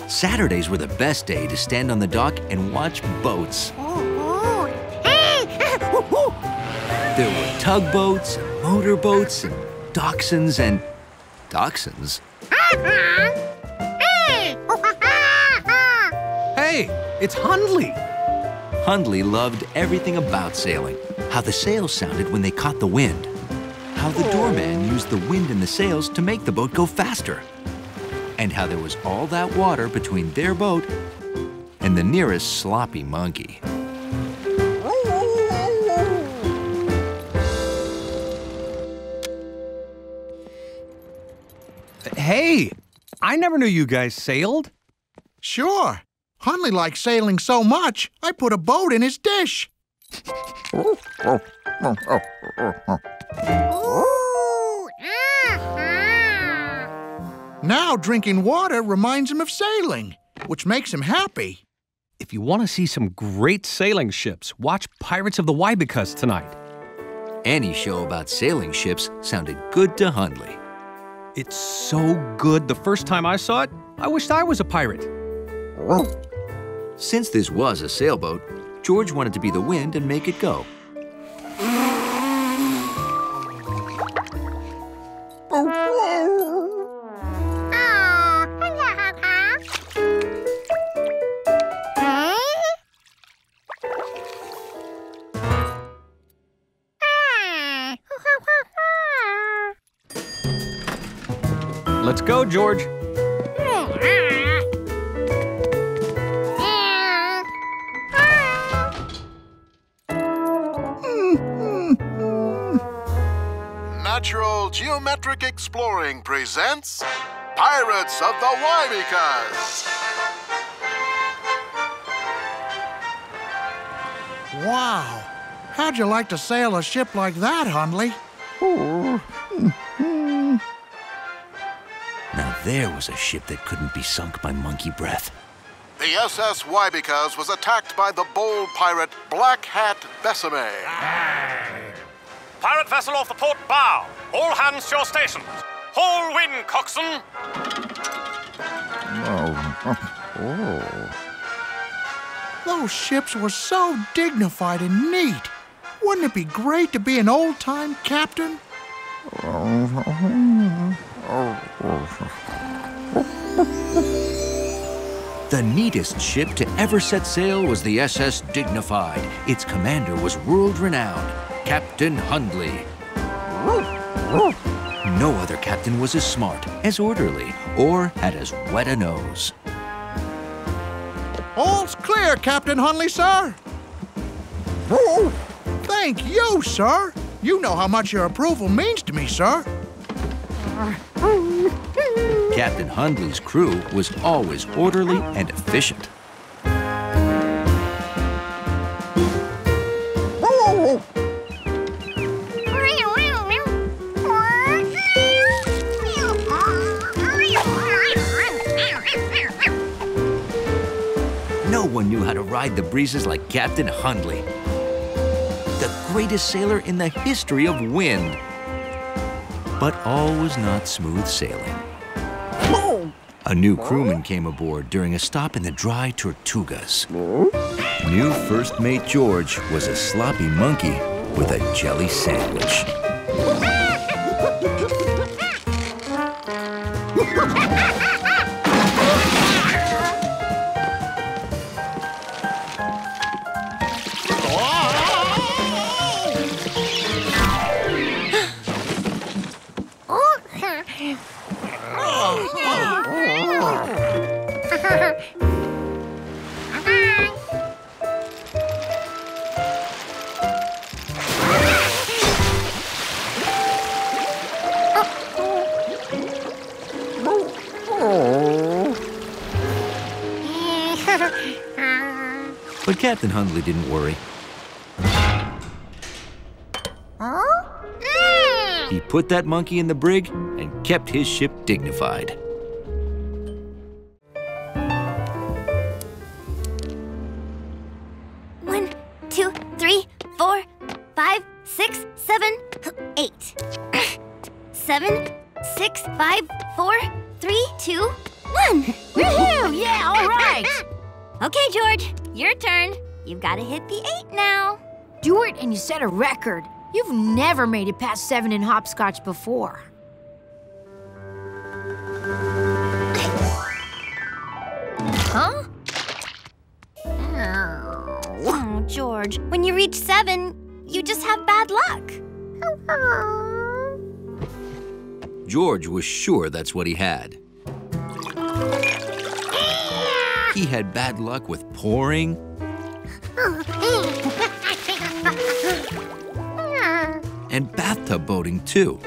Saturdays were the best day to stand on the dock and watch boats. There were tugboats, and motorboats, and dachshunds, and dachshunds. Hey, it's Hundley. Hundley loved everything about sailing. How the sails sounded when they caught the wind. How the doorman used the wind in the sails to make the boat go faster. And how there was all that water between their boat and the nearest sloppy monkey. Hey, I never knew you guys sailed. Sure. Hundley likes sailing so much, I put a boat in his dish. Now drinking water reminds him of sailing, which makes him happy. If you want to see some great sailing ships, watch Pirates of the Wybecas tonight. Any show about sailing ships sounded good to Hundley. It's so good. The first time I saw it, I wished I was a pirate. Since this was a sailboat, George wanted to be the wind and make it go. Let's go, George. Natural Geometric Exploring presents Pirates of the Wybecas. Wow. How'd you like to sail a ship like that, Hundley? Now there was a ship that couldn't be sunk by monkey breath. The SS Wybecas was attacked by the bold pirate Black Hat Besame. Pirate vessel off the port bow. All hands to your stations. Whole wind, coxswain. Those ships were so dignified and neat. Wouldn't it be great to be an old-time captain? The neatest ship to ever set sail was the SS Dignified. Its commander was world-renowned, Captain Hundley. No other captain was as smart, as orderly, or had as wet a nose. All's clear, Captain Hundley, sir. Thank you, sir. You know how much your approval means to me, sir. Captain Hundley's crew was always orderly and efficient. No one knew how to ride the breezes like Captain Hundley, the greatest sailor in the history of wind. But all was not smooth sailing. A new crewman came aboard during a stop in the Dry Tortugas. New first mate George was a sloppy monkey with a jelly sandwich. But Captain Hundley didn't worry. He put that monkey in the brig and kept his ship dignified. One, 2, 3, 4, 5, 6, 7, 8. 7, 6, 5, 4, 3, 2, 1. Woohoo! Yeah, all right. Okay, George, your turn. You've got to hit the 8 now. Do it and you set a record. You've never made it past 7 in hopscotch before. Huh? Oh, George, when you reach 7, you just have bad luck. George was sure that's what he had. He had bad luck with pouring and bathtub boating, too.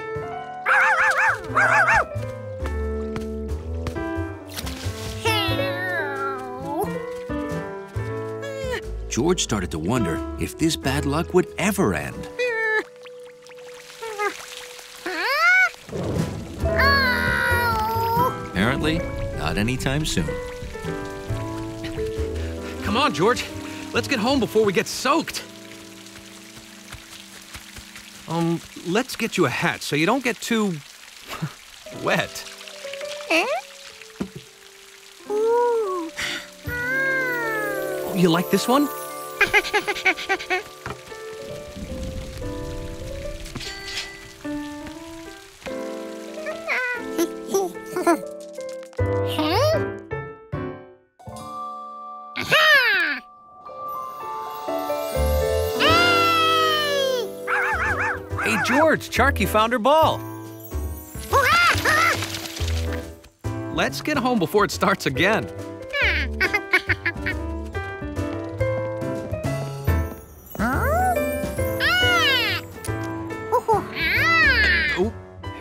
George started to wonder if this bad luck would ever end. Apparently, not anytime soon. Come on, George. Let's get home before we get soaked. Let's get you a hat so you don't get too wet. Oh, you like this one? Hey, George, Charky found her ball. Let's get home before it starts again. Oh,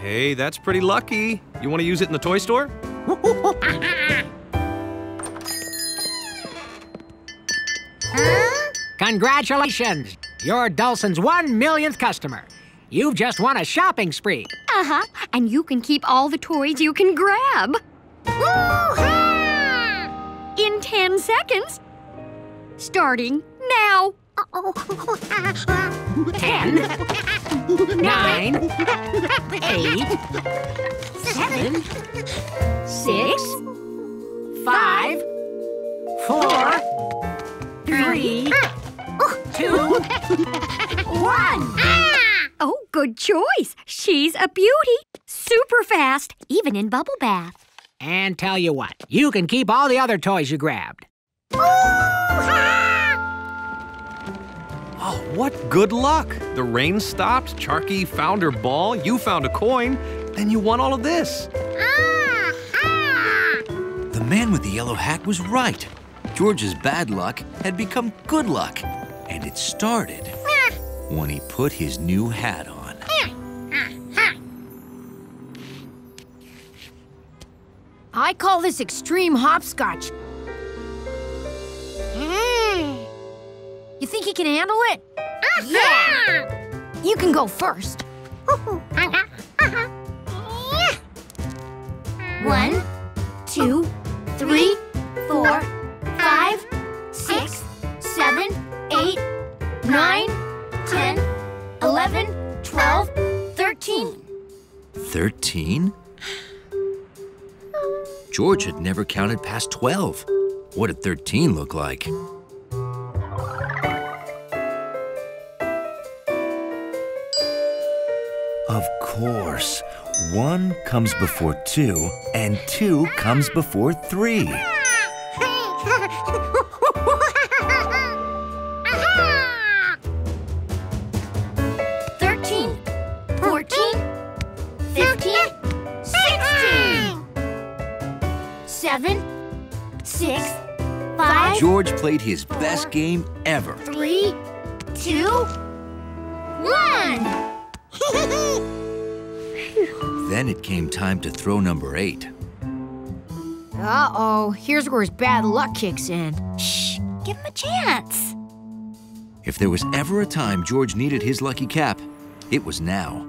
hey, that's pretty lucky. You want to use it in the toy store? Congratulations! You're Dulcin's 1 millionth customer. You've just won a shopping spree. Uh-huh, and you can keep all the toys you can grab. In 10 seconds. Starting now. 10, 9, 8, 7, 6, 5, 4, 3, 2, 1. Oh, good choice. She's a beauty. Super fast, even in bubble bath. And tell you what, you can keep all the other toys you grabbed. Oh, what good luck! The rain stopped, Charky found her ball, you found a coin, then you won all of this. The man with the yellow hat was right. George's bad luck had become good luck, and it started when he put his new hat on. I call this extreme hopscotch. You think he can handle it? Yeah! You can go first. 1, 2, 3, 4, 5, 6, 7, 8, 9, 10, 11, 12, 13. 13? George had never counted past 12. What did 13 look like? Of course. 1 comes before 2, and 2 comes before 3. 13, 14, 15, 16. 7, 6, 5, George played his best game ever. 3, 2, 1. Then it came time to throw number 8. Uh-oh, here's where his bad luck kicks in. Shh, give him a chance. If there was ever a time George needed his lucky cap, it was now.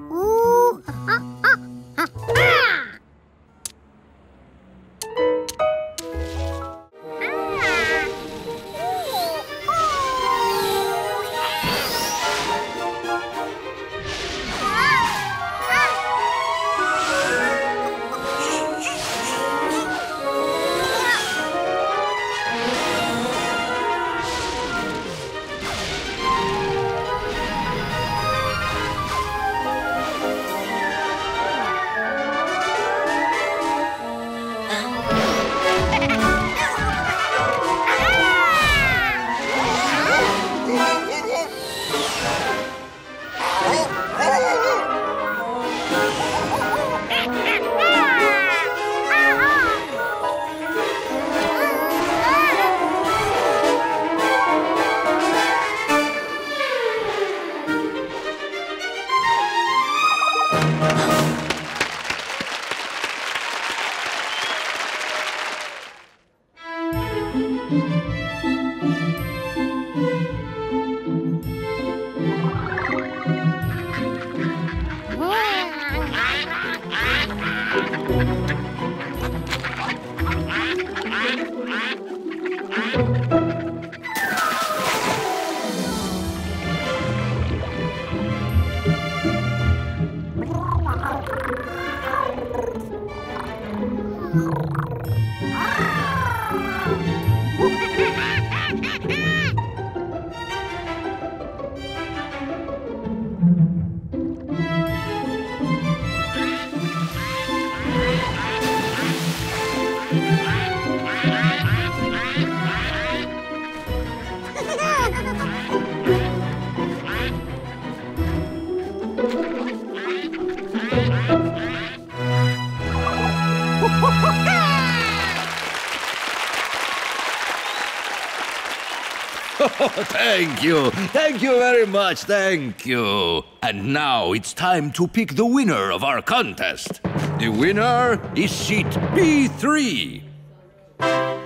Thank you. Thank you very much. Thank you. And now it's time to pick the winner of our contest. The winner is seat B3.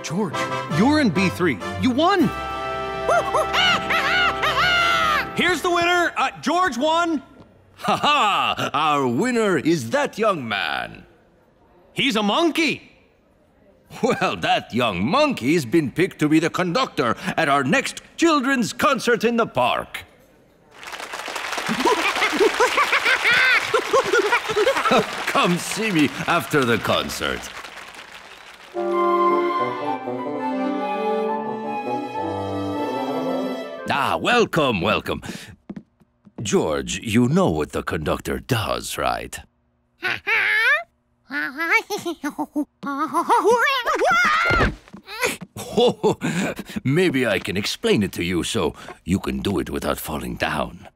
George, you're in B3. You won. Here's the winner. George won. Ha ha! Our winner is that young man. He's a monkey. Well, that young monkey's been picked to be the conductor at our next children's concert in the park. Come see me after the concert. Ah, welcome, welcome. George, you know what the conductor does, right? Oh, maybe I can explain it to you so you can do it without falling down.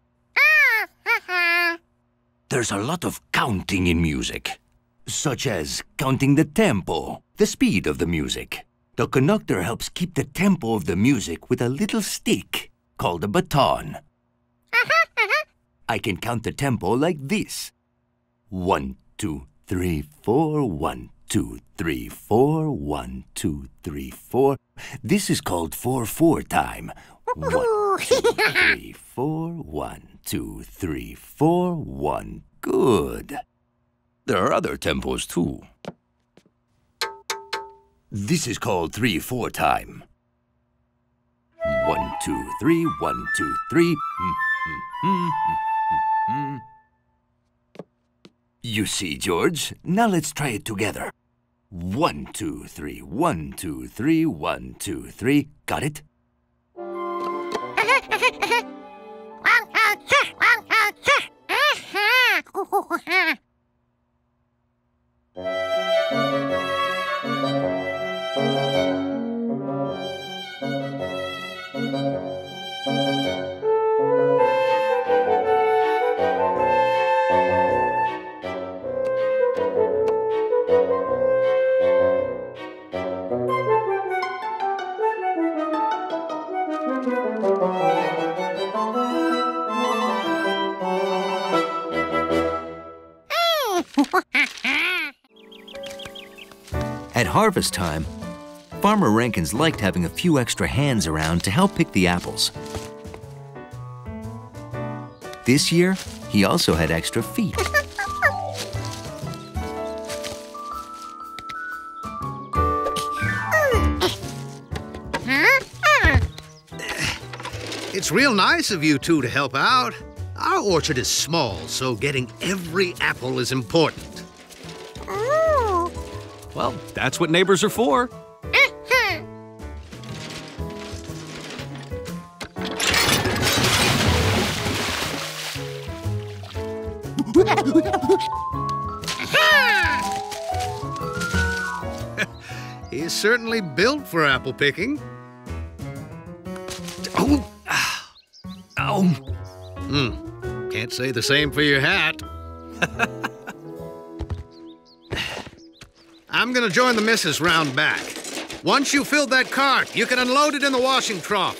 There's a lot of counting in music, such as counting the tempo, the speed of the music. The conductor helps keep the tempo of the music with a little stick called a baton. I can count the tempo like this. 1, 2, 3, 4, 1, 2, 3, 4, 1, 2, 3, 4. This is called 4/4 time. 1, 2, 3, 4, 1, 2, 3, 4, 1. Good. There are other tempos too. This is called 3/4 time. 1, 2, 3, 1, 2, 3. You see, George? Now let's try it together. 1, 2, 3, 1, 2, 3, 1, 2, 3. Got it? At harvest time, Farmer Rankins liked having a few extra hands around to help pick the apples. This year, he also had extra feet. It's real nice of you two to help out. Our orchard is small, so getting every apple is important. Well, that's what neighbors are for. He's certainly built for apple picking. Oh! Ow! Can't say the same for your hat. I'm gonna join the missus round back. Once you fill that cart, you can unload it in the washing trough.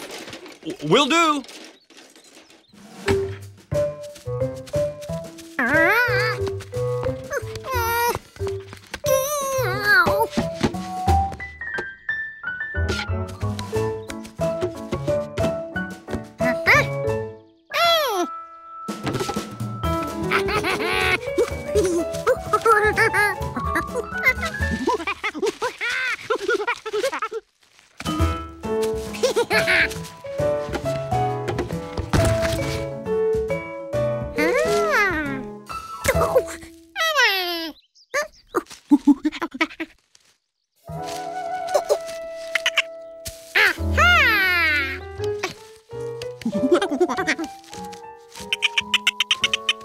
Will do.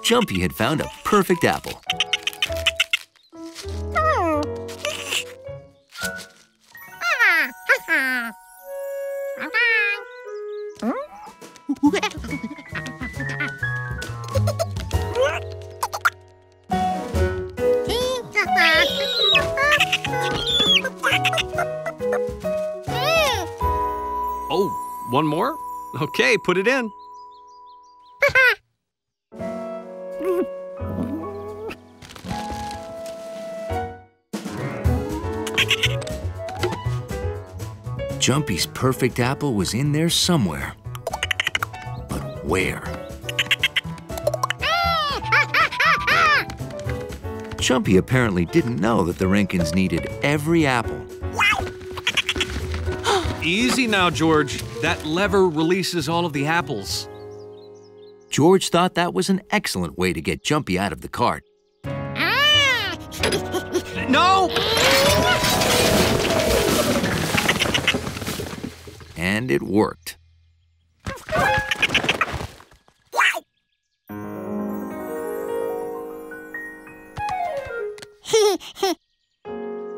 Jumpy had found a perfect apple. Oh, one more? Okay, put it in. Jumpy's perfect apple was in there somewhere. But where? Jumpy apparently didn't know that the Rankins needed every apple. Easy now, George. That lever releases all of the apples. George thought that was an excellent way to get Jumpy out of the cart. No! And it worked.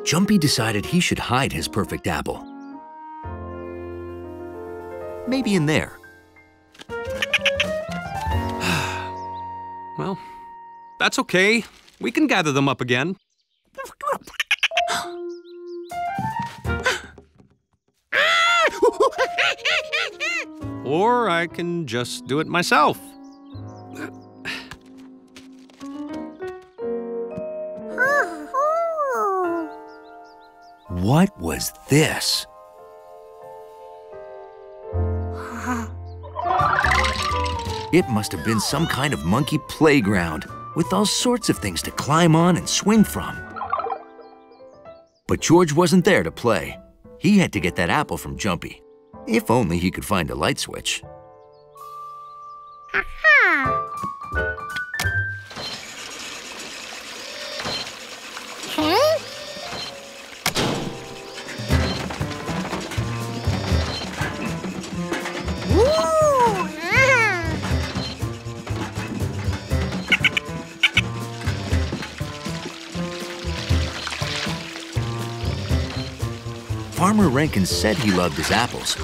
Jumpy decided he should hide his perfect apple. Maybe in there. Well, that's okay. We can gather them up again. Or I can just do it myself. What was this? It must have been some kind of monkey playground with all sorts of things to climb on and swing from. But George wasn't there to play. He had to get that apple from Jumpy. If only he could find a light switch. Farmer Rankin said he loved his apples,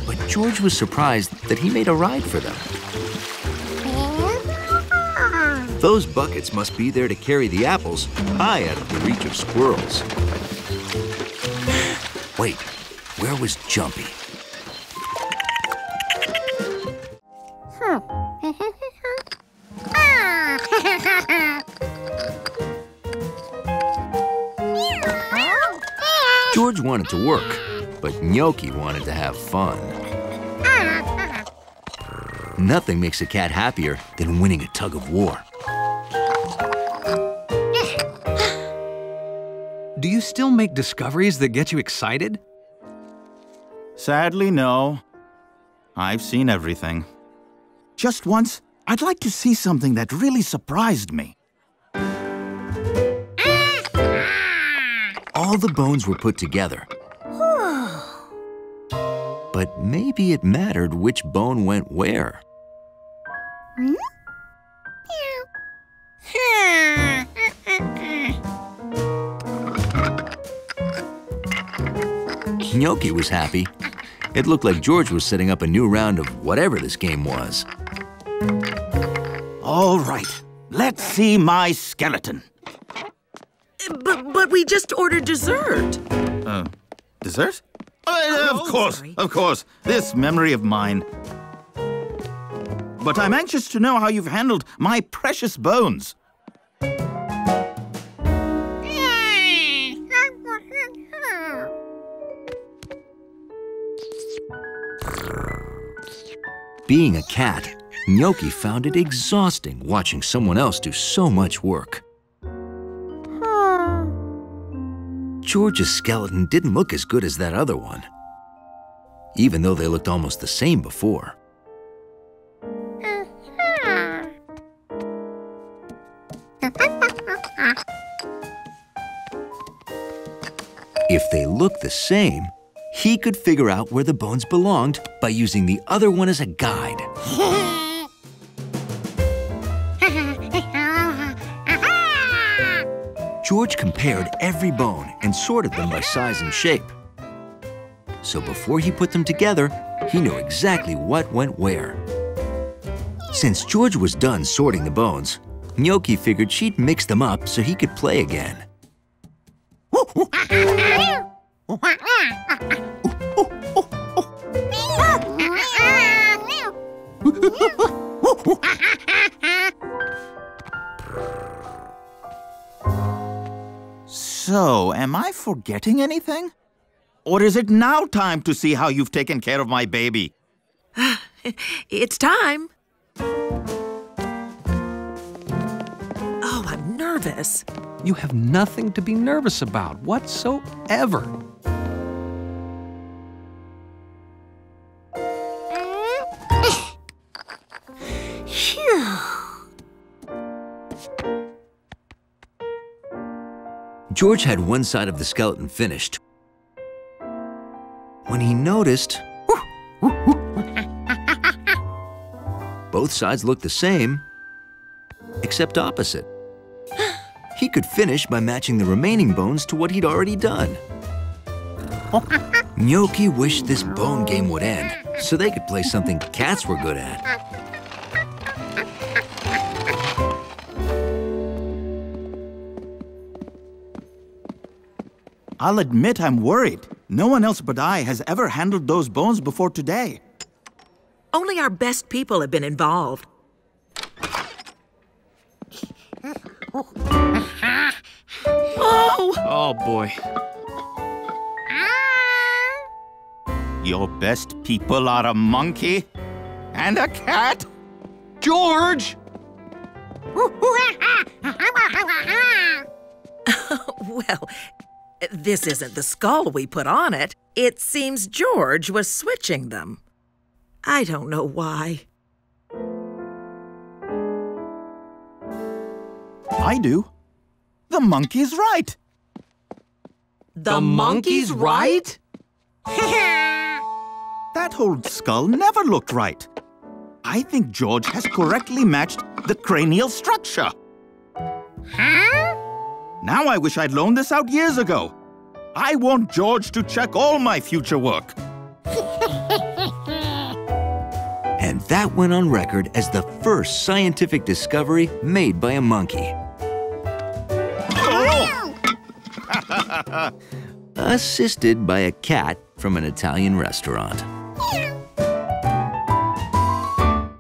but George was surprised that he made a ride for them. Those buckets must be there to carry the apples high out of the reach of squirrels. Wait, where was Jumpy? George wanted to work, but Gnocchi wanted to have fun. Nothing makes a cat happier than winning a tug of war. Do you still make discoveries that get you excited? Sadly, no. I've seen everything. Just once, I'd like to see something that really surprised me. All the bones were put together. But maybe it mattered which bone went where. Gnocchi was happy. It looked like George was setting up a new round of whatever this game was. All right, let's see my skeleton. But we just ordered dessert. Dessert? Of course, this memory of mine. But I'm anxious to know how you've handled my precious bones. Being a cat, Gnocchi found it exhausting watching someone else do so much work. George's skeleton didn't look as good as that other one, even though they looked almost the same before. If they looked the same, he could figure out where the bones belonged by using the other one as a guide. George compared every bone and sorted them by size and shape. So before he put them together, he knew exactly what went where. Since George was done sorting the bones, Gnocchi figured she'd mix them up so he could play again. So, am I forgetting anything? Or is it now time to see how you've taken care of my baby? It's time. Oh, I'm nervous. You have nothing to be nervous about whatsoever. George had one side of the skeleton finished when he noticed both sides looked the same, except opposite. He could finish by matching the remaining bones to what he'd already done. Gnocchi wished this bone game would end so they could play something cats were good at. I'll admit I'm worried. No one else but I has ever handled those bones before today. Only our best people have been involved. Oh, boy. Your best people are a monkey and a cat? George! Well, this isn't the skull we put on it. It seems George was switching them. I don't know why. I do. The monkey's right. The monkey's right? That whole skull never looked right. I think George has correctly matched the cranial structure. Now I wish I'd loaned this out years ago. I want George to check all my future work. And that went on record as the first scientific discovery made by a monkey. Assisted by a cat from an Italian restaurant.